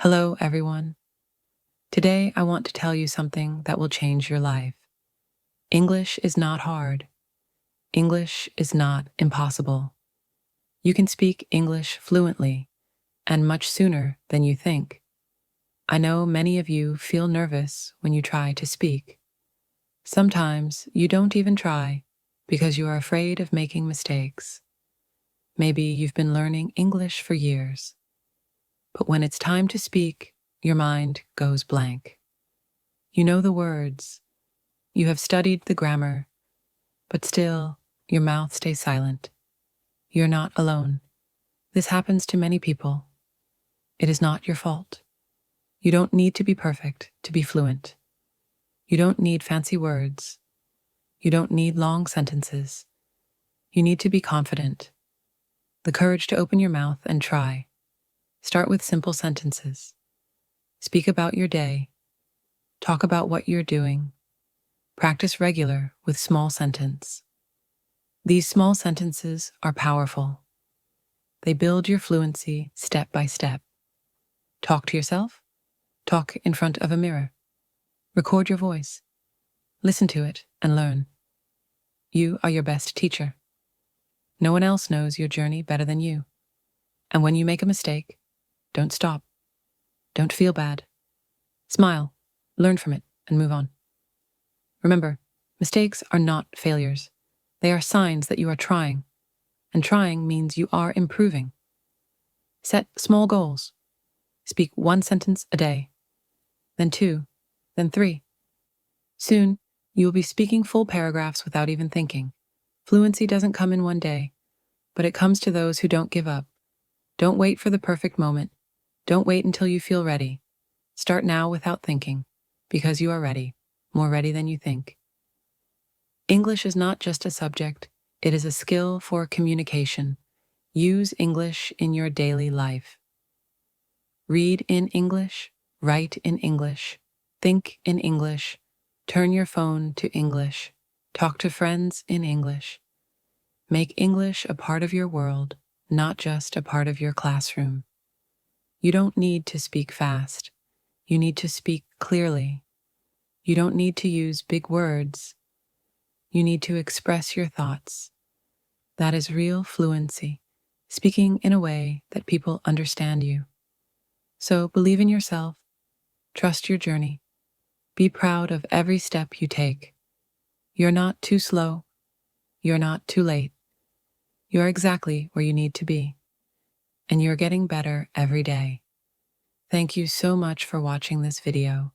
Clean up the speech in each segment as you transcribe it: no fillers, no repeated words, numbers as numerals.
Hello, everyone. Today, I want to tell you something that will change your life. English is not hard. English is not impossible. You can speak English fluently and much sooner than you think. I know many of you feel nervous when you try to speak. Sometimes you don't even try because you are afraid of making mistakes. Maybe you've been learning English for years, but when it's time to speak, your mind goes blank. You know the words, you have studied the grammar, but still, your mouth stays silent. You're not alone. This happens to many people. It is not your fault. You don't need to be perfect to be fluent. You don't need fancy words. You don't need long sentences. You need to be confident. The courage to open your mouth and try. Start with simple sentences. Speak about your day. Talk about what you're doing. Practice regular with small sentence. These small sentences are powerful. They build your fluency step by step. Talk to yourself. Talk in front of a mirror. Record your voice. Listen to it and learn. You are your best teacher. No one else knows your journey better than you. And when you make a mistake, don't stop. Don't feel bad. Smile, learn from it, and move on. Remember, mistakes are not failures. They are signs that you are trying, and trying means you are improving. Set small goals. Speak one sentence a day, then two, then three. Soon, you will be speaking full paragraphs without even thinking. Fluency doesn't come in one day, but it comes to those who don't give up. Don't wait for the perfect moment. Don't wait until you feel ready. Start now without thinking, because you are ready, more ready than you think. English is not just a subject, it is a skill for communication. Use English in your daily life. Read in English, write in English, think in English, turn your phone to English, talk to friends in English. Make English a part of your world, not just a part of your classroom. You don't need to speak fast. You need to speak clearly. You don't need to use big words. You need to express your thoughts. That is real fluency, speaking in a way that people understand you. So believe in yourself, trust your journey, be proud of every step you take. You're not too slow, you're not too late. You're exactly where you need to be, and you're getting better every day. Thank you so much for watching this video.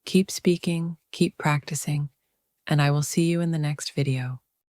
Keep speaking, keep practicing, and I will see you in the next video.